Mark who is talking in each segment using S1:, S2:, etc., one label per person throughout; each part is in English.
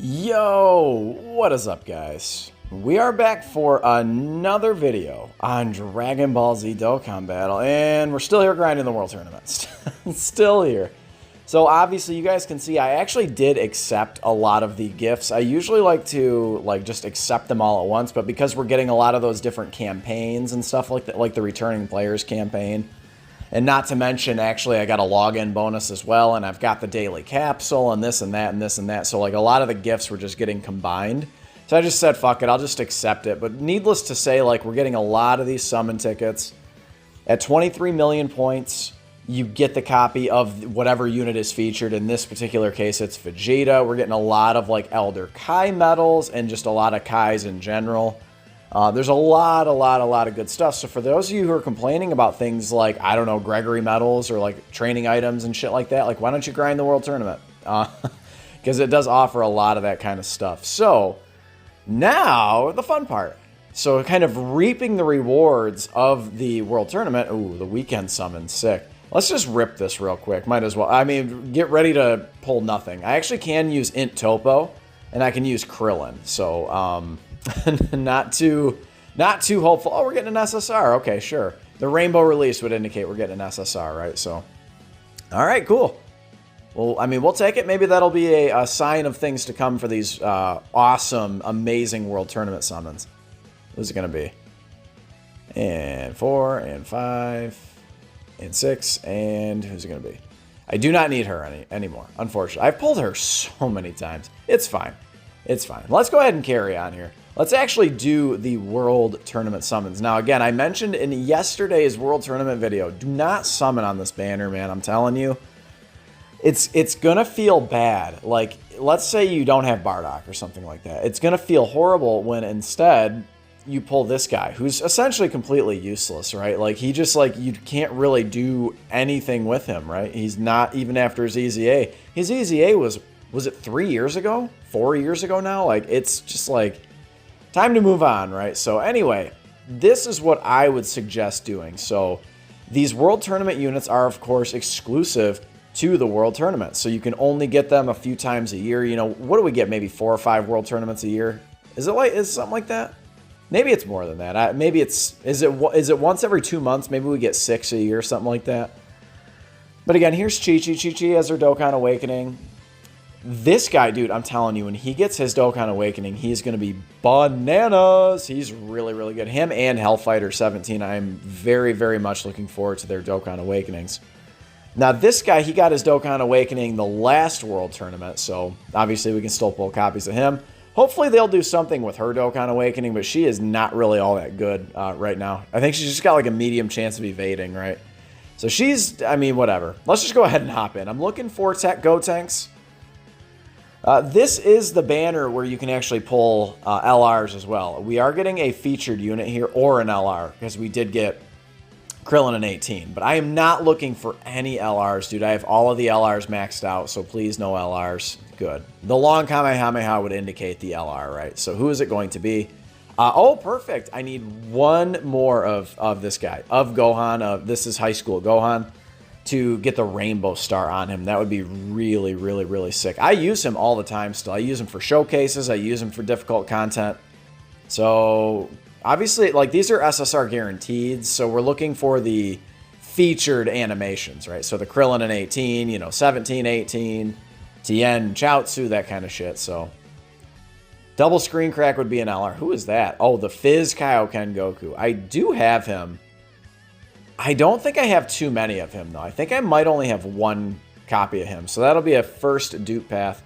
S1: Yo, what is up, guys? We are back for another video on Dragon Ball Z Dokkan Battle, and we're still here grinding the World Tournaments. Still here. So obviously you guys can see I actually did accept a lot of the gifts. I usually like to just accept them all at once, but because we're getting a lot of those different campaigns and stuff like that, like the returning players campaign, and not to mention, actually, I got a login bonus as well, and I've got the daily capsule, and this and that, and this and that. So, like, a lot of the gifts were just getting combined. So I just said, fuck it, I'll just accept it. But needless to say, like, we're getting a lot of these summon tickets. At 23 million points, you get the copy of whatever unit is featured. In this particular case, it's Vegeta. We're getting a lot of, like, Elder Kai medals and just a lot of Kais in general. There's a lot of good stuff. So for those of you who are complaining about things like, I don't know, Gregory medals or like training items and shit like that, like why don't you grind the World Tournament? Because it does offer a lot of that kind of stuff. So now the fun part. So kind of reaping the rewards of the World Tournament. Ooh, the weekend summon, sick. Let's just rip this real quick. Might as well. I mean, get ready to pull nothing. I actually can use Int Topo, and I can use Krillin. So, not too hopeful. Oh, we're getting an SSR. Okay, sure. The rainbow release would indicate we're getting an SSR, right? So, all right, cool. Well, I mean, we'll take it. Maybe that'll be a sign of things to come for these awesome, amazing World Tournament summons. Who's it going to be? And 4, and 5, and 6, and who's it going to be? I do not need her anymore, unfortunately. I've pulled her so many times. It's fine. It's fine. Let's go ahead and carry on here. Let's actually do the World Tournament summons. Now, again, I mentioned in yesterday's World Tournament video, do not summon on this banner, man. I'm telling you. It's going to feel bad. Like, let's say you don't have Bardock or something like that. It's going to feel horrible when instead you pull this guy, who's essentially completely useless, right? Like, he just, like, you can't really do anything with him, right? He's not, even after his EZA. His EZA was it 3 years ago? 4 years ago now? Like, it's just like, time to move on, right? So anyway, this is what I would suggest doing. So these World Tournament units are, of course, exclusive to the World Tournament. So you can only get them a few times a year. You know, what do we get? Maybe 4 or 5 World Tournaments a year? Is it something like that? Maybe it's more than that. Maybe is it once every 2 months? Maybe we get 6 a year, something like that. But again, here's Chi-Chi. Chi-Chi has her Dokkan Awakening. This guy, dude, I'm telling you, when he gets his Dokkan Awakening, he's going to be bananas. He's really, really good. Him and Hellfighter 17, I'm very, very much looking forward to their Dokkan Awakenings. Now, this guy, he got his Dokkan Awakening the last World Tournament, so obviously we can still pull copies of him. Hopefully they'll do something with her Dokkan Awakening, but she is not really all that good right now. I think she's just got like a medium chance of evading, right? So she's, I mean, whatever. Let's just go ahead and hop in. I'm looking for Tech Gotenks. This is the banner where you can actually pull LRs as well. We are getting a featured unit here, or an LR, because we did get Krillin in 18. But I am not looking for any LRs, dude. I have all of the LRs maxed out, so please no LRs. Good. The long Kamehameha would indicate the LR, right? So who is it going to be? Oh, perfect. I need one more of this guy, of Gohan. This is High School Gohan, to get the Rainbow Star on him. That would be really, really, really sick. I use him all the time still. I use him for showcases. I use him for difficult content. So, obviously, like, these are SSR guaranteed, so we're looking for the featured animations, right? So, the Krillin in 18, you know, 17, 18, Tien, Chaozu, that kind of shit, so. Double Screen Crack would be an LR. Who is that? Oh, the Fizz Kaioken Goku. I do have him. I don't think I have too many of him, though. I think I might only have one copy of him. So that'll be a first dupe path.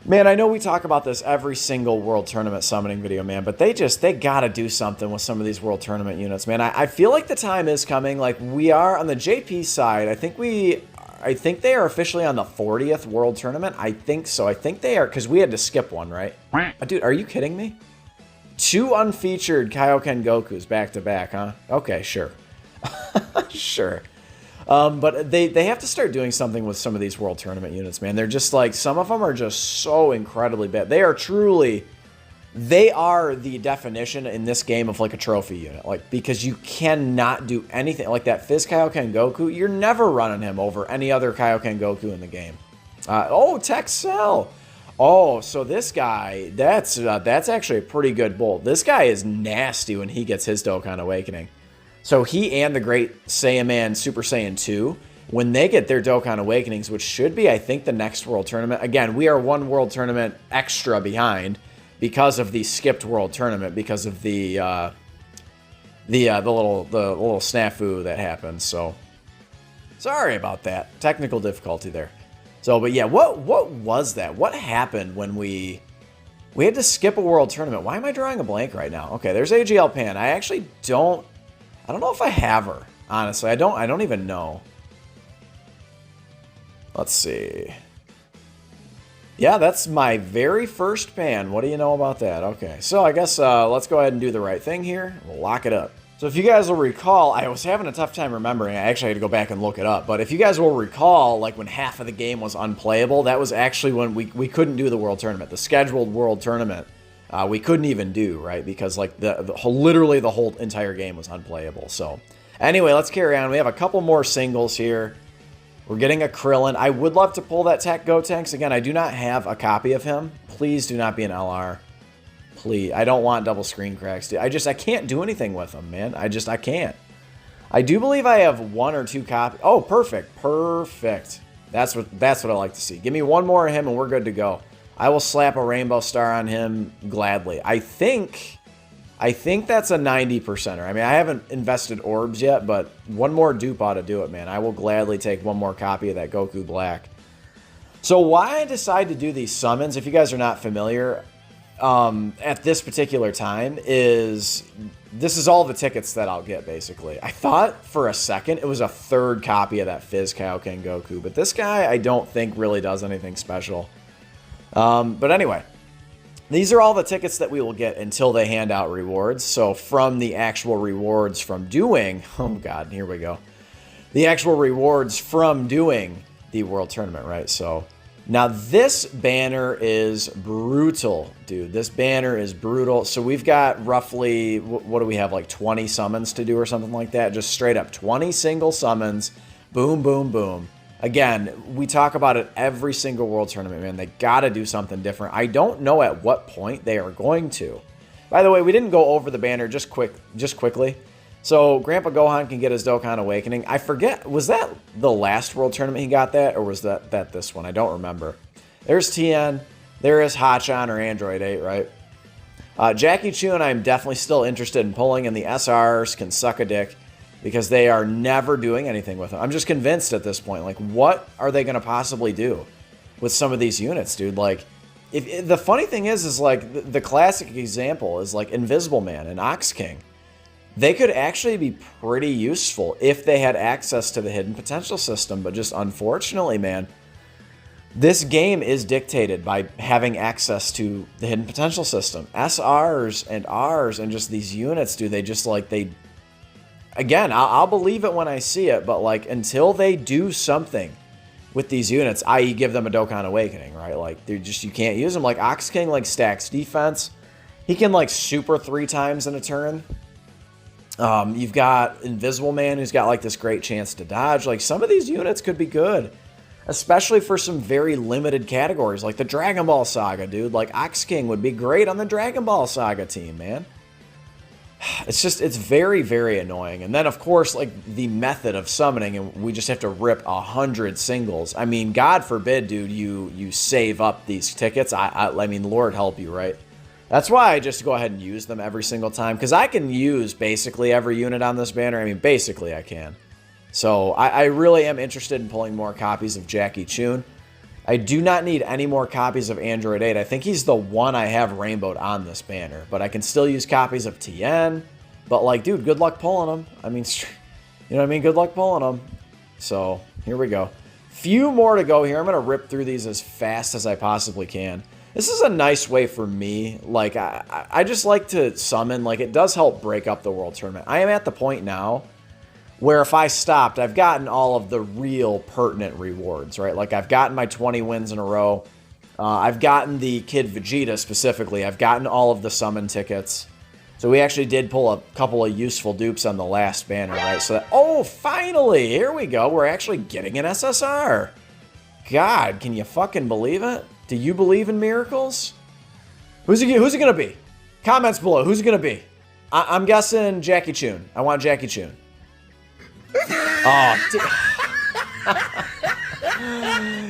S1: Man, I know we talk about this every single World Tournament summoning video, man, but they got to do something with some of these World Tournament units, man. I feel like the time is coming. Like, we are on the JP side. I think they are officially on the 40th World Tournament. I think so. I think they are, because we had to skip one, right? Dude, are you kidding me? 2 unfeatured Kaioken Gokus back to back, huh? Okay, sure. Sure. But they have to start doing something with some of these World Tournament units, man. They're just like, some of them are just so incredibly bad. They are the definition in this game of like a trophy unit. Like, because you cannot do anything. Like that Fizz Kaioken Goku, you're never running him over any other Kaioken Goku in the game. Oh, Tech Cell. Oh, so this guy, that's actually a pretty good bull. This guy is nasty when he gets his Dokkan Awakening. So he and the Great Saiyaman Super Saiyan 2, when they get their Dokkan Awakenings, which should be, I think, the next World Tournament. Again, we are one World Tournament extra behind because of the skipped World Tournament, because of the little snafu that happened. So sorry about that. Technical difficulty there. So, but yeah, what was that? What happened when we had to skip a World Tournament? Why am I drawing a blank right now? Okay, there's AGL Pan. I actually don't know if I have her. Honestly, I don't even know. Let's see. Yeah, that's my very first pan. What do you know about that? Okay, so I guess let's go ahead and do the right thing here. We'll lock it up. So if you guys will recall, I was having a tough time remembering. I actually had to go back and look it up. But if you guys will recall, like when half of the game was unplayable, that was actually when we couldn't do the World Tournament. The scheduled World Tournament, we couldn't even do, right? Because like literally the whole entire game was unplayable. So anyway, let's carry on. We have a couple more singles here. We're getting a Krillin. I would love to pull that Tech Gotenks. Again, I do not have a copy of him. Please do not be an LR. Please. I don't want double screen cracks, dude. I can't do anything with him, man. I can't. I do believe I have 1 or 2 copies. Oh, perfect. Perfect. That's what I like to see. Give me one more of him and we're good to go. I will slap a Rainbow Star on him gladly. I think that's a 90%er. I mean, I haven't invested orbs yet, but one more dupe ought to do it, man. I will gladly take one more copy of that Goku Black. So why I decide to do these summons, if you guys are not familiar, at this particular time this is all the tickets that I'll get, basically. I thought for a second it was a 3rd copy of that Fizz Kaioken Goku, but this guy I don't think really does anything special. But anyway, these are all the tickets that we will get until they hand out rewards. So from the actual rewards from doing, oh god, here we go. The actual rewards from doing the World Tournament, right? So now this banner is brutal, dude. This banner is brutal. So we've got roughly, what do we have, like 20 summons to do or something like that? Just straight up 20 single summons. Boom, boom, boom. Again, we talk about it every single World Tournament, man. They got to do something different. I don't know at what point they are going to. By the way, we didn't go over the banner just quickly. So Grandpa Gohan can get his Dokkan Awakening. I forget, was that the last World Tournament he got that, or was that this one? I don't remember. There's Tien. There is Hachan or Android 8, right? Jackie Chun, I'm definitely still interested in pulling, and the SR'S can suck a dick because they are never doing anything with them. I'm just convinced at this point. Like, what are they going to possibly do with some of these units, dude? Like, the funny thing is like the classic example is like Invisible Man and Ox King. They could actually be pretty useful if they had access to the hidden potential system, but just unfortunately, man, this game is dictated by having access to the hidden potential system. SR'S and R's and just these units, dude, they just like, again, I'll believe it when I see it, but like until they do something with these units, i.e. give them a Dokkan Awakening, right? Like you can't use them. Like Ox King like stacks defense. He can like super 3 times in a turn. You've got Invisible Man who's got like this great chance to dodge. Like some of these units could be good, especially for some very limited categories like the Dragon Ball Saga, dude. Like Ox King would be great on the Dragon Ball Saga team, man. It's very, very annoying. And then of course, like the method of summoning, and we just have to rip 100 singles. I mean, God forbid, dude, you save up these tickets. I mean, Lord help you, right? That's why I just go ahead and use them every single time, because I can use basically every unit on this banner. I mean, basically I can. So I really am interested in pulling more copies of Jackie Chun. I do not need any more copies of Android 8. I think he's the one I have rainbowed on this banner, but I can still use copies of Tien. But like, dude, good luck pulling them. I mean, you know what I mean? Good luck pulling them. So here we go. Few more to go here. I'm going to rip through these as fast as I possibly can. This is a nice way for me. Like, I just like to summon. Like, it does help break up the World Tournament. I am at the point now where if I stopped, I've gotten all of the real pertinent rewards, right? Like, I've gotten my 20 wins in a row. I've gotten the Kid Vegeta specifically. I've gotten all of the summon tickets. So we actually did pull a couple of useful dupes on the last banner, right? So that, oh, finally, here we go. We're actually getting an SSR. God, can you fucking believe it? Do you believe in miracles? Who's it going to be? Comments below. Who's it going to be? I'm guessing Jackie Chun. I want Jackie Chun.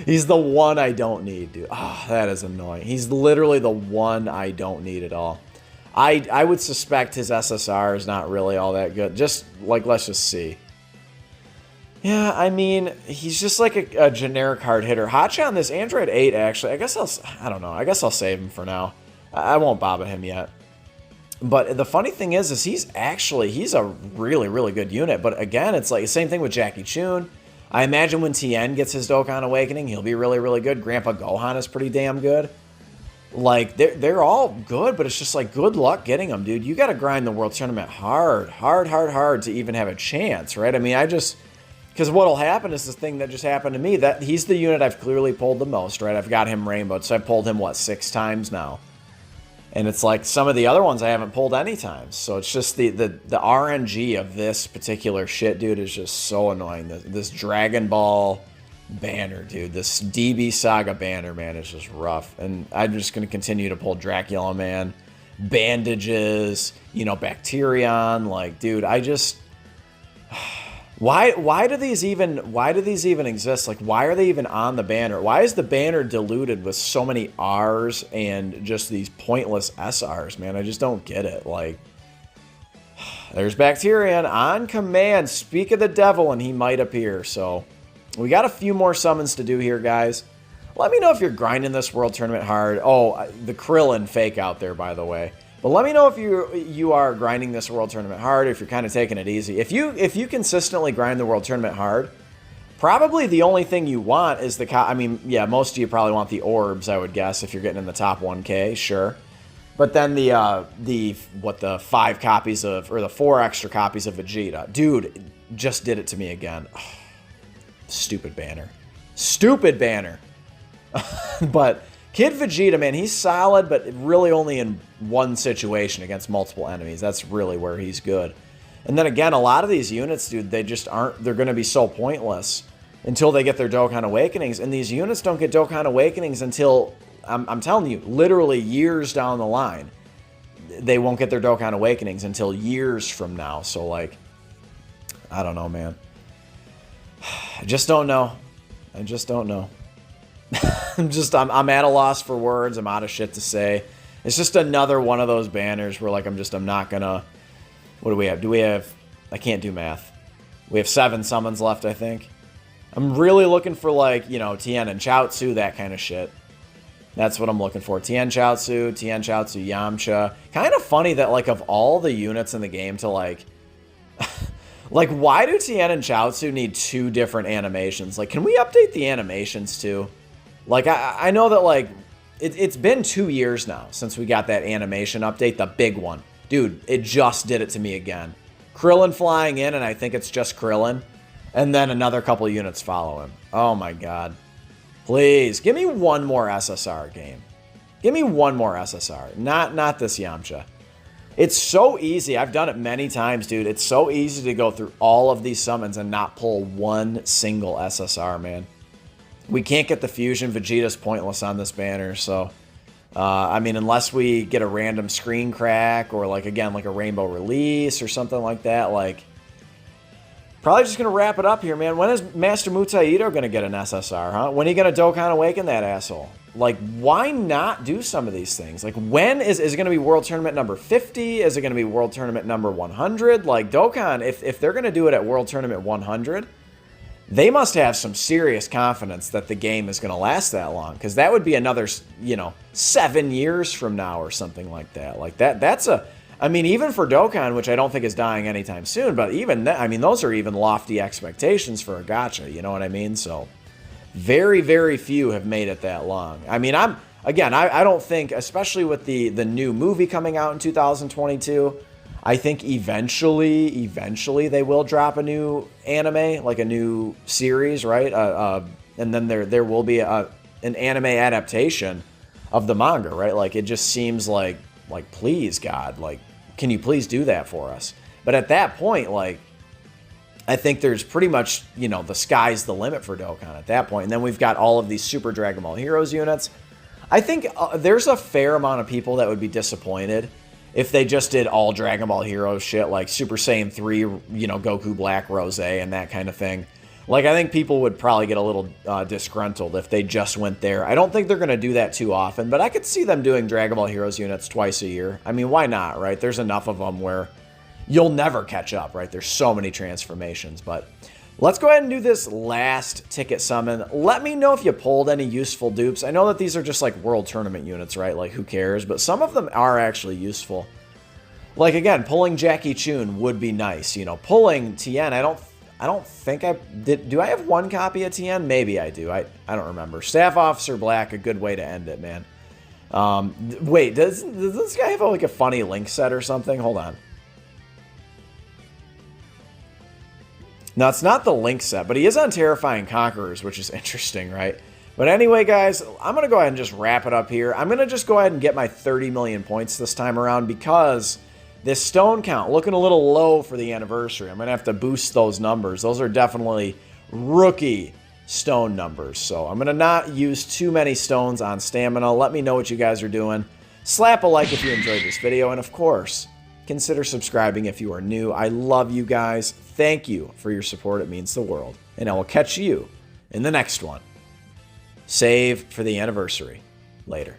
S1: He's the one I don't need, dude. Oh, that is annoying. He's literally the one I don't need at all. I would suspect his SSR is not really all that good. Just, like, let's just see. Yeah, I mean, he's just like a generic hard hitter. Hotshot on this Android 8, actually, I don't know. I guess I'll save him for now. I won't bob at him yet. But the funny thing is he's a really, really good unit. But again, it's like the same thing with Jackie Chun. I imagine when Tien gets his Dokkan Awakening, he'll be really, really good. Grandpa Gohan is pretty damn good. Like, they're all good, but it's just like, good luck getting them, dude. You got to grind the World Tournament hard to even have a chance, right? I mean, because what'll happen is this thing that just happened to me, that he's the unit I've clearly pulled the most, right? I've got him rainbowed, so I've pulled him, what, 6 times now? And it's like some of the other ones I haven't pulled any times. So it's just the RNG of this particular shit, dude, is just so annoying. This Dragon Ball banner, dude, this DB Saga banner, man, is just rough. And I'm just going to continue to pull Dracula, man, bandages, you know, Bacterion. Like, dude, I just... Why do these even exist? Like, why are they even on the banner? Why is the banner diluted with so many R's and just these pointless SR's, man? I just don't get it. Like, there's Bacterion on command. Speak of the devil, and he might appear. So, we got a few more summons to do here, guys. Let me know if you're grinding this World Tournament hard. Oh, the Krillin fake out there, by the way. But let me know if you are grinding this World Tournament hard, if you're kind of taking it easy. If you consistently grind the World Tournament hard, probably the only thing you want is I mean, yeah, most of you probably want the orbs, I would guess, if you're getting in the top 1K, sure. But then the 5 copies of, or the 4 extra copies of Vegeta. Dude, just did it to me again. Oh, stupid banner. Stupid banner. But Kid Vegeta, man, he's solid, but really only in one situation against multiple enemies. That's really where he's good. And then again, a lot of these units, dude, they just aren't, they're going to be so pointless until they get their Dokkan Awakenings. And these units don't get Dokkan Awakenings until, I'm telling you, literally years down the line. They won't get their Dokkan Awakenings until years from now. So, like, I don't know, man. I just don't know. I just don't know. I'm at a loss for words. I'm out of shit to say. It's just another one of those banners where, like, I'm not gonna... What do we have? I can't do math. We have 7 summons left, I think. I'm really looking for, like, you know, Tien and Chaozu, that kind of shit. That's what I'm looking for. Tien Chaozu, Yamcha. Kind of funny that, like, of all the units in the game to, like... like, why do Tien and Chaozu need 2 different animations? Like, can we update the animations, too? Like, I know that, like, it's been 2 years now since we got that animation update, the big one. Dude, it just did it to me again. Krillin flying in, and I think it's just Krillin. And then another couple units follow him. Oh, my God. Please, give me one more SSR game. Give me one more SSR. Not this Yamcha. It's so easy. I've done it many times, dude. It's so easy to go through all of these summons and not pull one single SSR, man. We can't get the fusion. Vegeta's pointless on this banner, so... I mean, unless we get a random screen crack or, like, again, like a rainbow release or something like that, like... Probably just going to wrap it up here, man. When is Master Mutaido going to get an SSR, huh? When are you going to Dokkan Awaken that asshole? Like, why not do some of these things? Like, when is it going to be World Tournament number 50? Is it going to be World Tournament number 100? Like, Dokkan, if they're going to do it at World Tournament 100... They must have some serious confidence that the game is going to last that long, because that would be another, you know, 7 years from now or something like that. Like, that's a... I mean, even for Dokkan, which I don't think is dying anytime soon, but even that, I mean, those are even lofty expectations for a gacha, you know what I mean? So, very, very few have made it that long. I mean, I don't think, especially with the new movie coming out in 2022... I think eventually they will drop a new anime, like a new series, right? And then there will be an anime adaptation of the manga, right? Like, it just seems like please, God, like, can you please do that for us? But at that point, like, I think there's pretty much, you know, the sky's the limit for Dokkan at that point. And then we've got all of these Super Dragon Ball Heroes units. I think there's a fair amount of people that would be disappointed if they just did all Dragon Ball Heroes shit, like Super Saiyan 3, you know, Goku Black, Rose, and that kind of thing. Like, I think people would probably get a little disgruntled if they just went there. I don't think they're going to do that too often, but I could see them doing Dragon Ball Heroes units twice a year. I mean, why not, right? There's enough of them where you'll never catch up, right? There's so many transformations, but let's go ahead and do this last ticket summon. Let me know if you pulled any useful dupes. I know that these are just like World Tournament units, right? Like, who cares? But some of them are actually useful. Like, again, pulling Jackie Chun would be nice. You know, pulling Tien, I don't think I did. Do I have one copy of Tien? Maybe I do. I don't remember. Staff Officer Black, a good way to end it, man. Wait, does this guy have like a funny link set or something? Hold on. Now, it's not the link set, but he is on Terrifying Conquerors, which is interesting, right? But anyway, guys, I'm going to go ahead and just wrap it up here. I'm going to just go ahead and get my 30 million points this time around because this stone count looking a little low for the anniversary. I'm going to have to boost those numbers. Those are definitely rookie stone numbers. So I'm going to not use too many stones on stamina. Let me know what you guys are doing. Slap a like if you enjoyed this video. And of course, consider subscribing if you are new. I love you guys. Thank you for your support. It means the world. And I will catch you in the next one. Save for the anniversary. Later.